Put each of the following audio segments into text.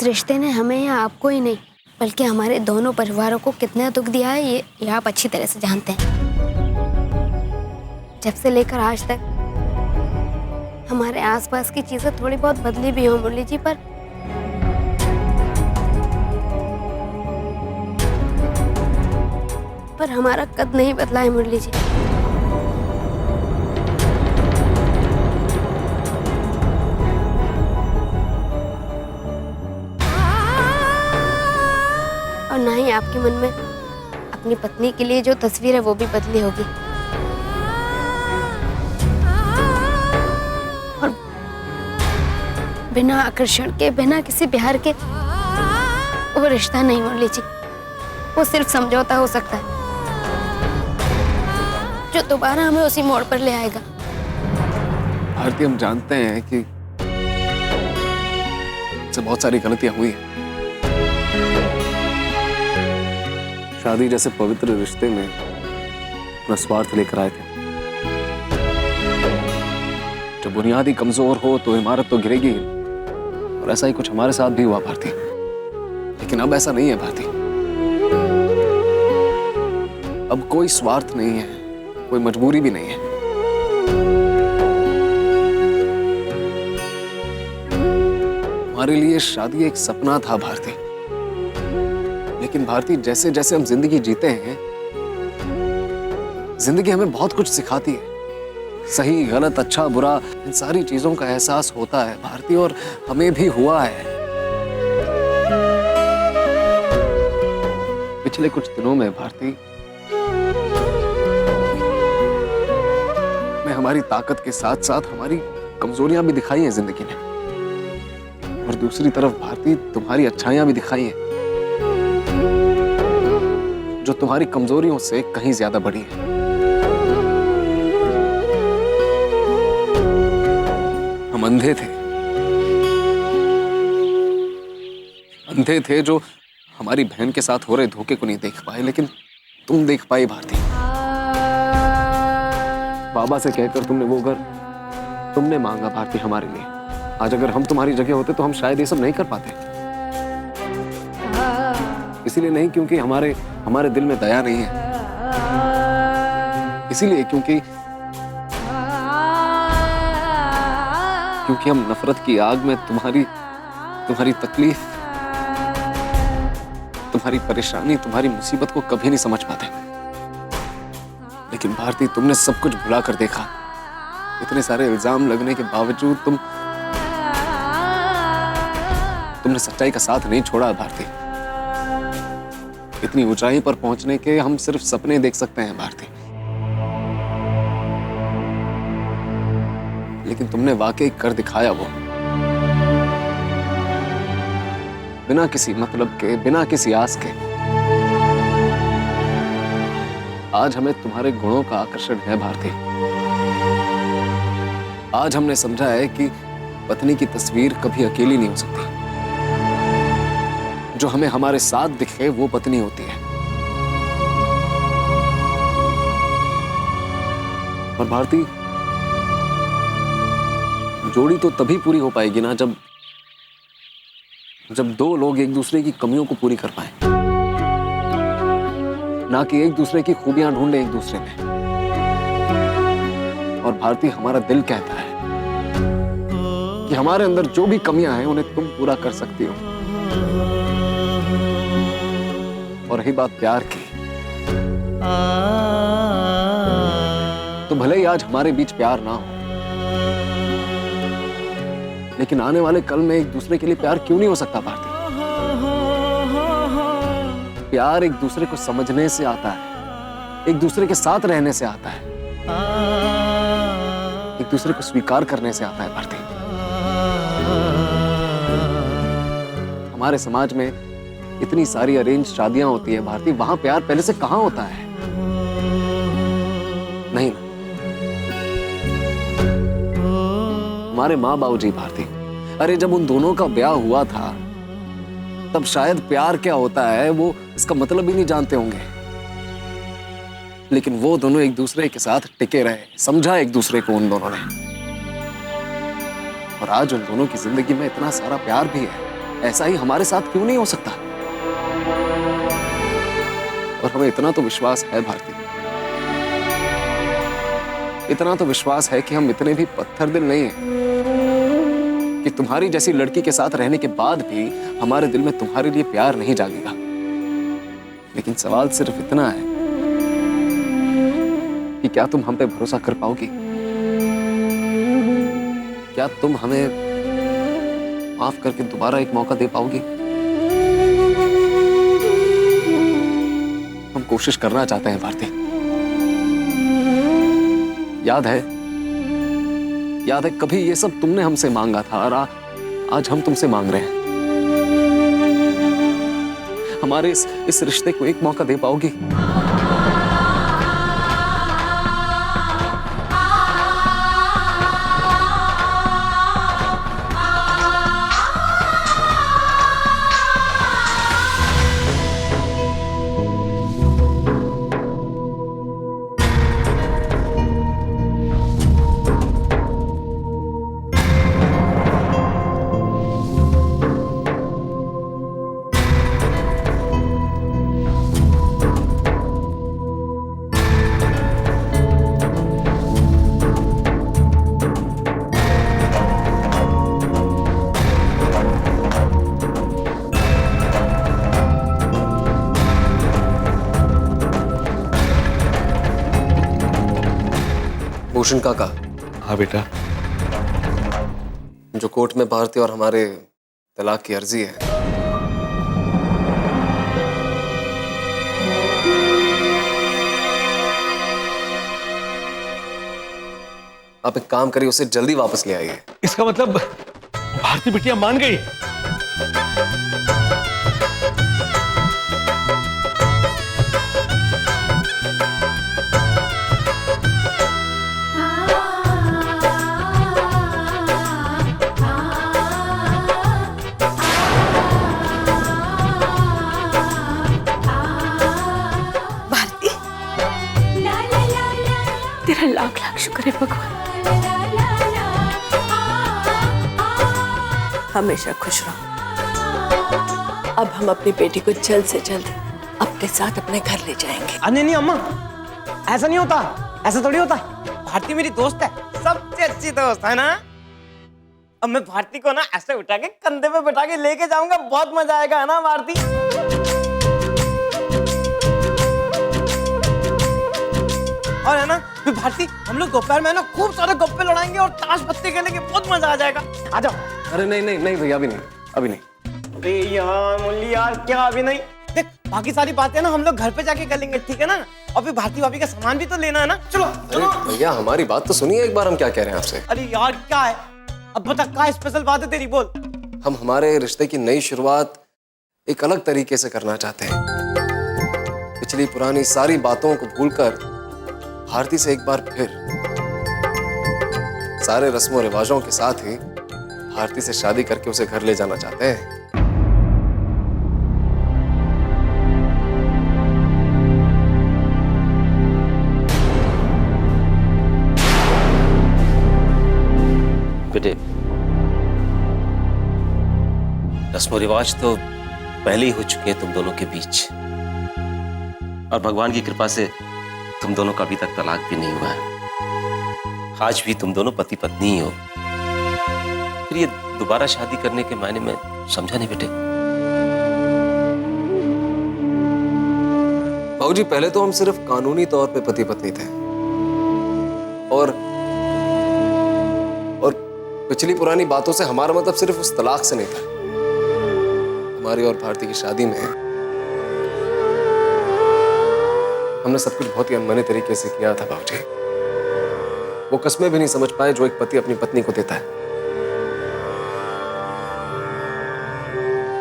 रिश्ते ने हमें या आपको ही नहीं बल्कि हमारे दोनों परिवारों को कितना दुख दिया है ये आप अच्छी तरह से जानते हैं। जब से लेकर आज तक हमारे आसपास की चीजें थोड़ी बहुत बदली भी हो मुरली जी, पर हमारा कद नहीं बदला है मुरली जी। और ना ही आपके मन में अपनी पत्नी के लिए जो तस्वीर है वो भी बदली होगी। और बिना आकर्षण के, बिना किसी प्यार के वो रिश्ता नहीं मुरली जी, वो सिर्फ समझौता हो सकता है जो दोबारा हमें उसी मोड़ पर ले आएगा। भारती, हम जानते हैं कि से बहुत सारी गलतियां हुई हैं। शादी जैसे पवित्र रिश्ते में अपना स्वार्थ लेकर आए थे। जब बुनियाद ही कमजोर हो तो इमारत तो गिरेगी, और ऐसा ही कुछ हमारे साथ भी हुआ भारती। लेकिन अब ऐसा नहीं है भारती। अब कोई स्वार्थ नहीं है, कोई मजबूरी भी नहीं है। हमारे लिए शादी एक सपना था भारती। लेकिन भारती, जैसे जैसे हम जिंदगी जीते हैं, जिंदगी हमें बहुत कुछ सिखाती है। सही गलत, अच्छा बुरा, इन सारी चीजों का एहसास होता है भारती, और हमें भी हुआ है। पिछले कुछ दिनों में भारती, मैं हमारी ताकत के साथ साथ हमारी कमजोरियां भी दिखाई हैं जिंदगी ने, और दूसरी तरफ भारती तुम्हारी अच्छाइयां भी दिखाई हैं जो तुम्हारी कमजोरियों से कहीं ज्यादा बड़ी है। हम अंधे थे जो हमारी बहन के साथ हो रहे धोखे को नहीं देख पाए, लेकिन तुम देख पाई भारती। बाबा से कहकर तुमने वो घर तुमने मांगा भारती हमारे लिए। आज अगर हम तुम्हारी जगह होते तो हम शायद ये सब नहीं कर पाते। इसीलिए नहीं क्योंकि हमारे दिल में दया नहीं है, इसीलिए क्योंकि हम नफरत की आग में तुम्हारी तकलीफ, तुम्हारी परेशानी, तुम्हारी मुसीबत को कभी नहीं समझ पाते। लेकिन भारती, तुमने सब कुछ भुला कर देखा। इतने सारे इल्जाम लगने के बावजूद तुमने सच्चाई का साथ नहीं छोड़ा भारती। इतनी ऊंचाई पर पहुंचने के हम सिर्फ सपने देख सकते हैं भारती, लेकिन तुमने वाकई कर दिखाया वो। बिना किसी मतलब के, बिना किसी आस के। आज हमें तुम्हारे गुणों का आकर्षण है भारती। आज हमने समझा है कि पत्नी की तस्वीर कभी अकेली नहीं हो सकती। जो हमें हमारे साथ दिखे वो पत्नी होती है। और भारती, जोड़ी तो तभी पूरी हो पाएगी ना जब दो लोग एक दूसरे की कमियों को पूरी कर पाए, ना कि एक दूसरे की खूबियां ढूंढे एक दूसरे में। और भारती, हमारा दिल कहता है कि हमारे अंदर जो भी कमियां हैं उन्हें तुम पूरा कर सकती हो। और रही बात प्यार की, तो भले ही आज हमारे बीच प्यार ना हो, लेकिन आने वाले कल में एक दूसरे के लिए प्यार क्यों नहीं हो सकता भारती? प्यार एक दूसरे को समझने से आता है, एक दूसरे के साथ रहने से आता है, एक दूसरे को स्वीकार करने से आता है भारती। हमारे समाज में इतनी सारी अरेंज शादियां होती है भारती, वहां प्यार पहले से कहां होता है? नहीं ना। हमारे माँ बाबूजी भारती, अरे जब उन दोनों का ब्याह हुआ था तब शायद प्यार क्या होता है वो इसका मतलब ही नहीं जानते होंगे, लेकिन वो दोनों एक दूसरे के साथ टिके रहे, समझा एक दूसरे को उन दोनों ने। और आज उन दोनों की जिंदगी में इतना सारा प्यार भी है, ऐसा ही हमारे साथ क्यों नहीं हो सकता? और हमें इतना तो विश्वास है भारती, इतना तो विश्वास है कि हम इतने भी पत्थर दिल नहीं हैं कि तुम्हारी जैसी लड़की के साथ रहने के बाद भी हमारे दिल में तुम्हारे लिए प्यार नहीं जागेगा। लेकिन सवाल सिर्फ इतना है कि क्या तुम हम पे भरोसा कर पाओगी? क्या तुम हमें माफ करके दोबारा एक मौका दे पाओगी? हम कोशिश करना चाहते हैं भारती। याद है कभी ये सब तुमने हमसे मांगा था और आज हम तुमसे मांग रहे हैं। हमारे इस रिश्ते को एक मौका दे पाओगी? भूषण काका। हाँ बेटा। जो कोर्ट में भारती और हमारे तलाक की अर्जी है, आप एक काम करिए, उसे जल्दी वापस ले आइए। इसका मतलब भारती बिटिया मान गई? तेरा लाख लाख शुक्र है भगवान। हमेशा खुश रहो। अब हम अपनी बेटी को जल्द से जल्द अपने साथ अपने घर ले जाएंगे। नहीं नहीं अम्मा, ऐसा नहीं होता, ऐसा थोड़ी होता। भारती मेरी दोस्त है, सबसे अच्छी दोस्त है ना। अब मैं भारती को ना ऐसे उठा के कंधे पे बैठा के लेके जाऊंगा, बहुत मजा आएगा, है ना भारती? और है ना फिर भारती, हम लोग दोपहर में ना खूब सारे गप्पे लड़ाएंगे और ताश पत्ते खेलेंगे, बहुत मजा आ जाएगा। आ जाओ। अरे नहीं भैया, अभी नहीं। अरे यार मुरली यार, क्या अभी नहीं? देख बाकी सारी बातें ना हम लोग घर पे जाके कर लेंगे, ठीक है ना? और फिर भारती भाभी का सामान भी तो लेना है ना। चलो चलो। भैया हमारी बात तो सुनिए एक बार, हम क्या कह रहे हैं आपसे। अरे यार क्या है, अब बता क्या स्पेशल बात है तेरी, बोल। हम हमारे रिश्ते की नई शुरुआत एक अलग तरीके से करना चाहते हैं। पिछली पुरानी सारी बातों को भूलकर भारती से एक बार फिर सारे रस्मों रिवाजों के साथ ही भारती से शादी करके उसे घर ले जाना चाहते हैं। बेटे, रस्म रिवाज तो पहले ही हो चुके हैं तुम दोनों के बीच, और भगवान की कृपा से तुम दोनों का अभी तक तलाक भी नहीं हुआ है। आज भी तुम दोनों पति पत्नी ही हो। फिर ये दोबारा शादी करने के मायने में समझा नहीं बेटे। बाबूजी, पहले तो हम सिर्फ कानूनी तौर पे पति पत्नी थे, और पिछली पुरानी बातों से हमारा मतलब सिर्फ उस तलाक से नहीं था। हमारी और भारती की शादी में हमने सब कुछ बहुत ही अनमने तरीके से किया था बाबूजी। वो कस्में भी नहीं समझ पाए जो एक पति अपनी पत्नी को देता है।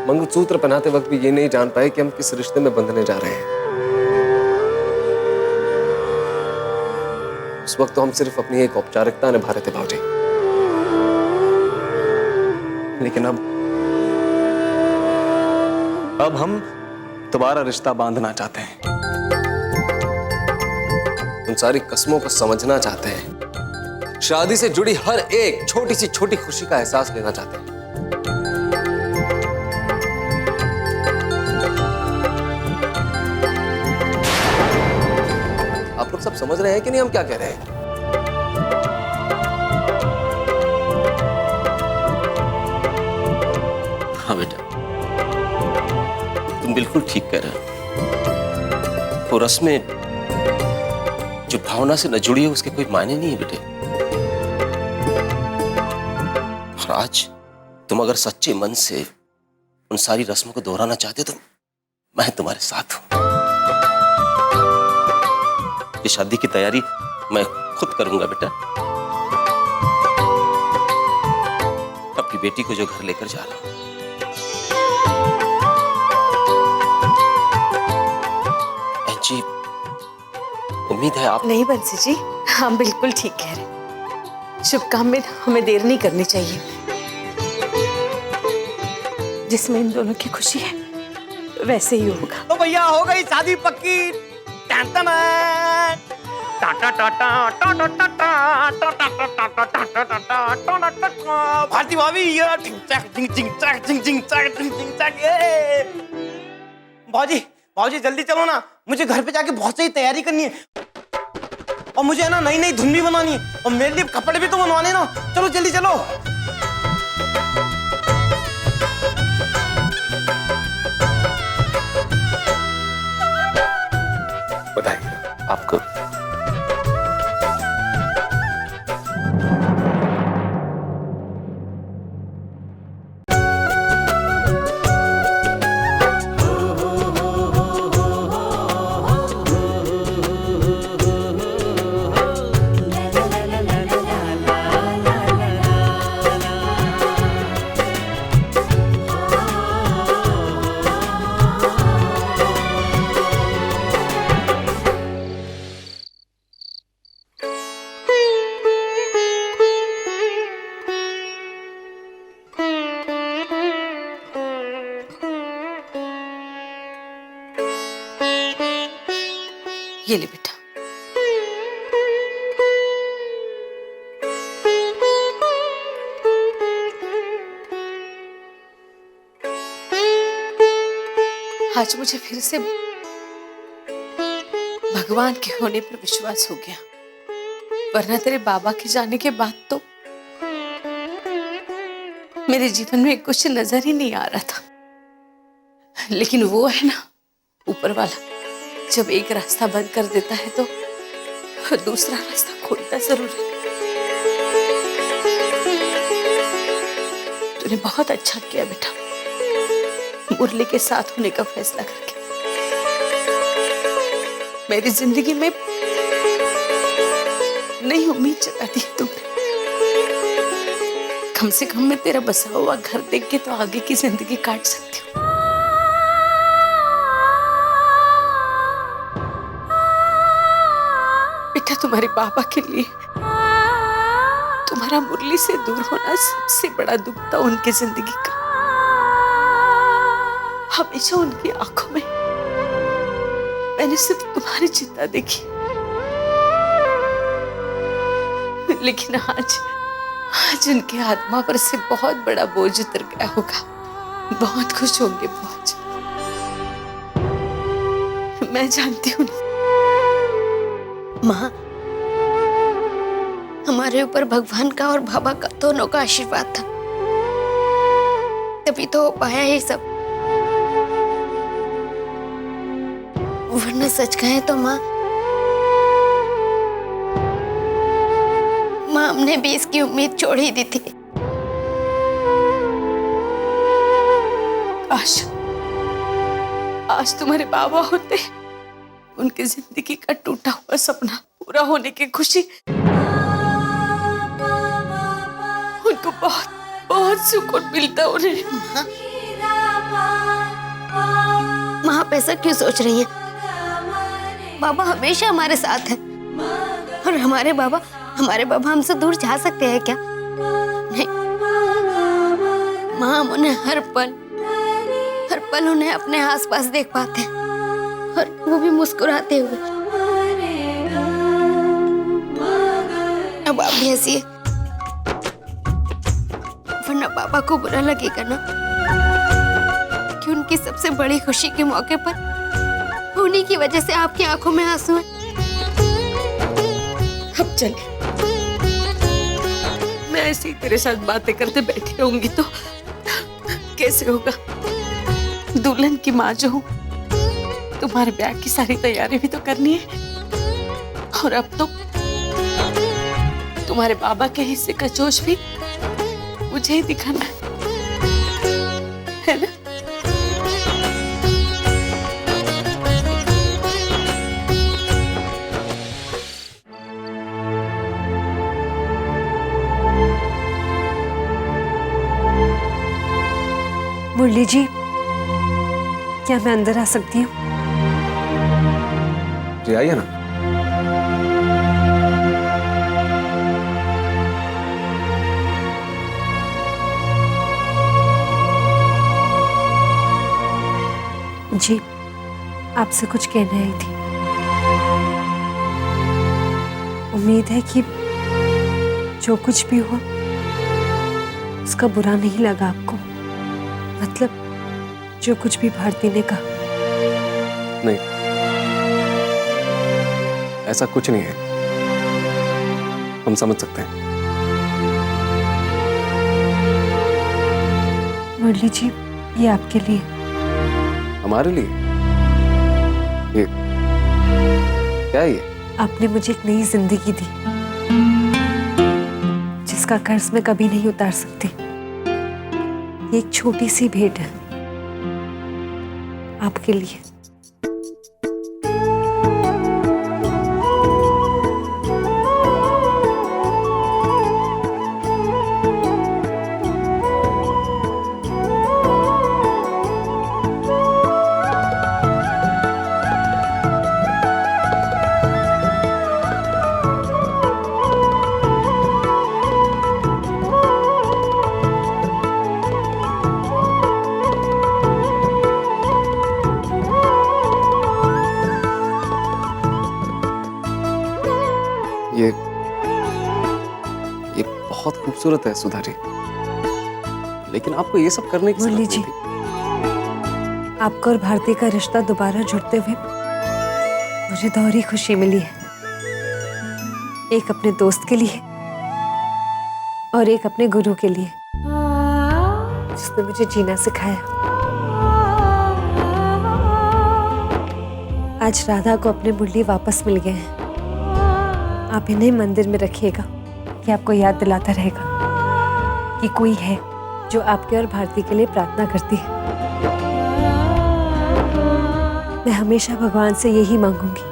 मंगलसूत्र पहनाते वक्त भी ये नहीं जान पाए कि हम किस रिश्ते में बंधने जा रहे हैं। उस वक्त तो हम सिर्फ अपनी एक औपचारिकता निभा रहे थे बाबूजी, लेकिन अब हम दोबारा रिश्ता बांधना चाहते हैं। उन सारी कस्मों को समझना चाहते हैं। शादी से जुड़ी हर एक छोटी सी छोटी खुशी का एहसास लेना चाहते हैं। सब समझ रहे हैं कि नहीं हम क्या कह रहे हैं? हाँ बेटा, तुम बिल्कुल ठीक कह रहे हो। वो रस्में जो भावना से न जुड़ी है उसके कोई मायने नहीं है बेटे। और आज तुम अगर सच्चे मन से उन सारी रस्मों को दोहराना चाहते हो तो मैं तुम्हारे साथ हूं। ये शादी की तैयारी मैं खुद करूंगा बेटा। अपनी बेटी को जो घर लेकर जा रहा हूं, जी उम्मीद है आप नहीं बंसी जी, हम बिल्कुल ठीक कह रहे हैं। शुभ काम में हमें देर नहीं करनी चाहिए। जिसमें इन दोनों की खुशी है वैसे ही होगा। तो भैया हो गई शादी पक्की। टन-टन। टाटा टाटा टाटा टाटा। भारती भाभी ये टिंग चक टिंग टिंग चक टिंग टिंग चक टिंग टिंग चक ये। भाजी जल्दी चलो ना, मुझे घर पे जाके बहुत सारी तैयारी करनी है और मुझे है ना नई नई धुन भी बनानी है और मेरे लिए कपड़े भी तो बनवाने ना। चलो जल्दी चलो। बताइए आपको ये ले बेटा। आज मुझे फिर से भगवान के होने पर विश्वास हो गया, वरना तेरे बाबा के जाने के बाद तो मेरे जीवन में कुछ नजर ही नहीं आ रहा था। लेकिन वो है ना ऊपर वाला, जब एक रास्ता बंद कर देता है तो दूसरा रास्ता खोलता जरूर है। तूने बहुत अच्छा किया बेटा, मुरली के साथ होने का फैसला करके। मेरी जिंदगी में नई उम्मीद जगा दी तुमने। कम से कम मैं तेरा बसा हुआ घर देख के तो आगे की जिंदगी काट सकती हूँ। बेटा, तुम्हारे पापा के लिए तुम्हारा मुरली से दूर होना सबसे बड़ा दुख था उनकी जिंदगी का। हमेशा उनकी आंखों में मैंने सिर्फ तुम्हारी चिंता देखी। लेकिन आज उनकी आत्मा पर से बहुत बड़ा बोझ उतर गया होगा। बहुत खुश होंगे बहुत। मैं जानती हूँ। माँ, हमारे ऊपर भगवान का और बाबा का दोनों का आशीर्वाद था, तभी तो हो पाया ये सब। वरना सच कहें तो माँ हमने भी इसकी उम्मीद छोड़ ही दी थी। आज तुम्हारे बाबा होते, उनकी जिंदगी का टूटा हुआ सपना पूरा होने की खुशी उनको बहुत बहुत सुकून मिलता उन्हें। माँ आप ऐसा क्यों सोच रही हैं? बाबा हमेशा हमारे साथ हैं और हमारे बाबा हमसे दूर जा सकते हैं क्या? नहीं माँ, हम उन्हें हर पल उन्हें अपने आसपास देख पाते हैं और वो भी मुस्कुराते हुए। अब आप भी हंसिए, वरना पापा को बुरा लगेगा ना कि उनकी सबसे बड़ी खुशी के मौके पर उन्हीं की वजह से आपकी आंखों में आंसू हैं। अब चल, मैं ऐसे ही तेरे साथ बातें करते बैठी रहूंगी तो कैसे होगा? दुल्हन की माँ जो हूँ, तुम्हारे ब्याह की सारी तैयारी भी तो करनी है, और अब तो तुम्हारे बाबा के हिस्से का जोश भी मुझे ही दिखाना है ना? मुरली जी, क्या मैं अंदर आ सकती हूँ? जी आइए ना। जी, आपसे कुछ कहने आई थी। उम्मीद है कि जो कुछ भी हुआ उसका बुरा नहीं लगा आपको। मतलब जो कुछ भी भारती ने कहा। नहीं, ऐसा कुछ नहीं है, हम समझ सकते हैं। मुरली जी, ये आपके लिए। हमारे लिए? ये क्या है ये? आपने मुझे एक नई जिंदगी दी, जिसका कर्ज मैं कभी नहीं उतार सकती। ये एक छोटी सी भेंट है आपके लिए। ये बहुत खूबसूरत है सुधा जी, लेकिन आपको ये सब करने की मुरली जरूरत जी, नहीं थी। आपका और भारती का रिश्ता दोबारा जुड़ते हुए मुझे दोहरी खुशी मिली है। एक अपने दोस्त के लिए और एक अपने गुरु के लिए, जिसने मुझे जीना सिखाया। आज राधा को अपने मुरली वापस मिल गए हैं। आप इन्हें मंदिर में रखिएगा, कि आपको याद दिलाता रहेगा कि कोई है जो आपके और भारती के लिए प्रार्थना करती है। मैं हमेशा भगवान से यही मांगूंगी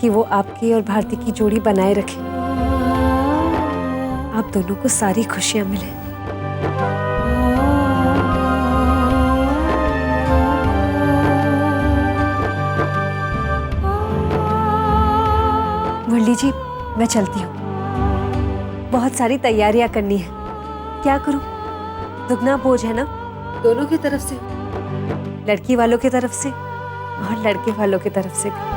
कि वो आपकी और भारती की जोड़ी बनाए रखे। आप दोनों को सारी खुशियां मिले। मुरली जी, मैं चलती हूँ। बहुत सारी तैयारियां करनी है। क्या करूं? दुगना बोझ है ना, दोनों की तरफ से, लड़की वालों की तरफ से और लड़के वालों की तरफ से भी।